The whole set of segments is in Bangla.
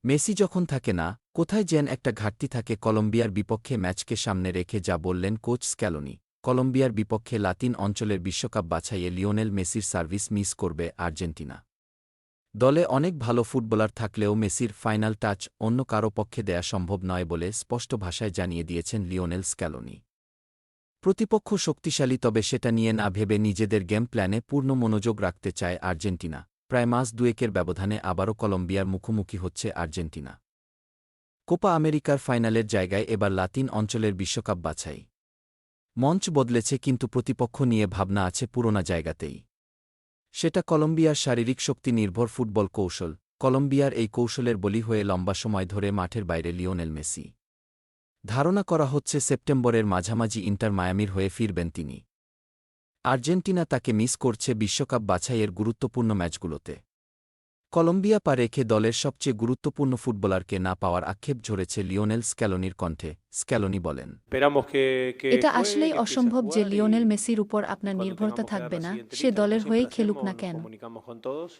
মেসি যখন থাকে না, কোথায় যেন একটা ঘাটতি থাকে। কলম্বিয়ার বিপক্ষে ম্যাচকে সামনে রেখে যা বললেন কোচ স্ক্যালোনি। কলম্বিয়ার বিপক্ষে লাতিন অঞ্চলের বিশ্বকাপ বাছাইয়ে লিওনেল মেসির সার্ভিস মিস করবে আর্জেন্টিনা। দলে অনেক ভালো ফুটবলার থাকলেও মেসির ফাইনাল টাচ অন্য কারও পক্ষে দেয়া সম্ভব নয় বলে স্পষ্ট ভাষায় জানিয়ে দিয়েছেন লিওনেল স্ক্যালোনি। প্রতিপক্ষ শক্তিশালী, তবে সেটা নিয়ে না ভেবে নিজেদের গেম প্ল্যানে পূর্ণ মনোযোগ রাখতে চায় আর্জেন্টিনা। প্রায় মাস দুয়েকের ব্যবধানে আবারও কলম্বিয়ার মুখোমুখি হচ্ছে আর্জেন্টিনা। কোপা আমেরিকার ফাইনালের জায়গায় এবার লাতিন অঞ্চলের বিশ্বকাপ বাছাই। মঞ্চ বদলেছে, কিন্তু প্রতিপক্ষ নিয়ে ভাবনা আছে পুরোনো জায়গাতেই। সেটা কলম্বিয়ার শারীরিক শক্তি নির্ভর ফুটবল কৌশল। কলম্বিয়ার এই কৌশলের বলি হয়ে লম্বা সময় ধরে মাঠের বাইরে লিওনেল মেসি। ধারণা করা হচ্ছে সেপ্টেম্বরের মাঝামাঝি ইন্টার মায়ামির হয়ে ফিরবেন তিনি। আর্জেন্টিনা তাকে মিস করছে বিশ্বকাপ বাছাইয়ের গুরুত্বপূর্ণ ম্যাচগুলোতে। কলম্বিয়া পা রেখে দলের সবচেয়ে গুরুত্বপূর্ণ ফুটবলারকে না পাওয়ার আক্ষেপ ঝরেছে লিওনেল স্ক্যালোনির কণ্ঠে। স্ক্যালোনি বলেন, এটা আসলেই অসম্ভব যে লিওনেল মেসির উপর আপনার নির্ভরতা থাকবে না, সে দলের হয়েই খেলুক না কেন।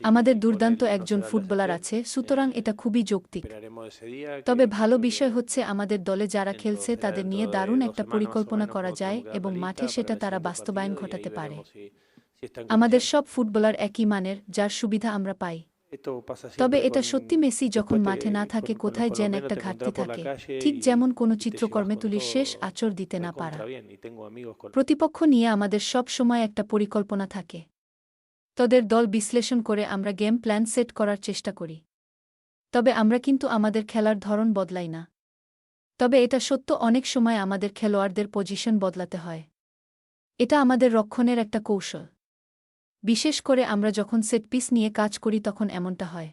আমাদের দুর্দান্ত একজন ফুটবলার আছে, সুতরাং এটা খুবই যৌক্তিক। তবে ভালো বিষয় হচ্ছে আমাদের দলে যারা খেলছে তাদের নিয়ে দারুণ একটা পরিকল্পনা করা যায় এবং মাঠে সেটা তারা বাস্তবায়ন ঘটাতে পারে। আমাদের সব ফুটবলার একই মানের, যার সুবিধা আমরা পাই। তবে এটা সত্যি, মেসি যখন মাঠে না থাকে কোথায় যেন একটা ঘাটতি থাকে, ঠিক যেমন কোনো চিত্রকর্মে তুলির শেষ আঁচড় দিতে না পারা। প্রতিপক্ষ নিয়ে আমাদের সব সময় একটা পরিকল্পনা থাকে। তাদের দল বিশ্লেষণ করে আমরা গেম প্ল্যান সেট করার চেষ্টা করি। তবে আমরা কিন্তু আমাদের খেলার ধরন বদলাই না। তবে এটা সত্য, অনেক সময় আমাদের খেলোয়াড়দের পজিশন বদলাতে হয়। এটা আমাদের রক্ষণের একটা কৌশল। বিশেষ করে আমরা যখন সেটপিস নিয়ে কাজ করি তখন এমনটা হয়।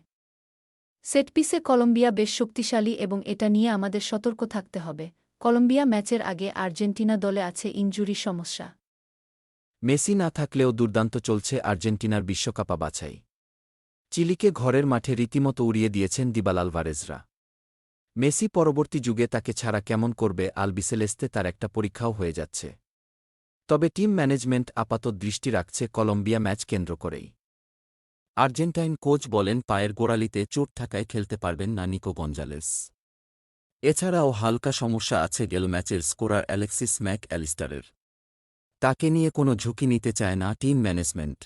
সেটপিসে কলম্বিয়া বেশ শক্তিশালী এবং এটা নিয়ে আমাদের সতর্ক থাকতে হবে। কলম্বিয়া ম্যাচের আগে আর্জেন্টিনা দলে আছে ইনজুরি সমস্যা। মেসি না থাকলেও দুর্দান্ত চলছে আর্জেন্টিনার বিশ্বকাপা বাছাই। চিলিকে ঘরের মাঠে রীতিমতো উড়িয়ে দিয়েছেন দিবালা আলভারেজরা। মেসি পরবর্তী যুগে তাকে ছাড়া কেমন করবে আলবিসেলেস্তে, তার একটা পরীক্ষাও হয়ে যাচ্ছে। তবে টিম ম্যানেজমেন্ট আপাতত দৃষ্টি রাখছে কলম্বিয়া ম্যাচ কেন্দ্র করেই। আর্জেন্টাইন কোচ বলেন পায়ের গোড়ালিতে চোট থাকায় খেলতে পারবেন না নিকো গঞ্জালেস। এছাড়াও হালকা সমস্যা আছে গেল ম্যাচের স্কোরার অ্যালেক্সিস ম্যাক অ্যালিস্টারের। তাকে নিয়ে কোনো ঝুঁকি নিতে চায় না টিম ম্যানেজমেন্ট।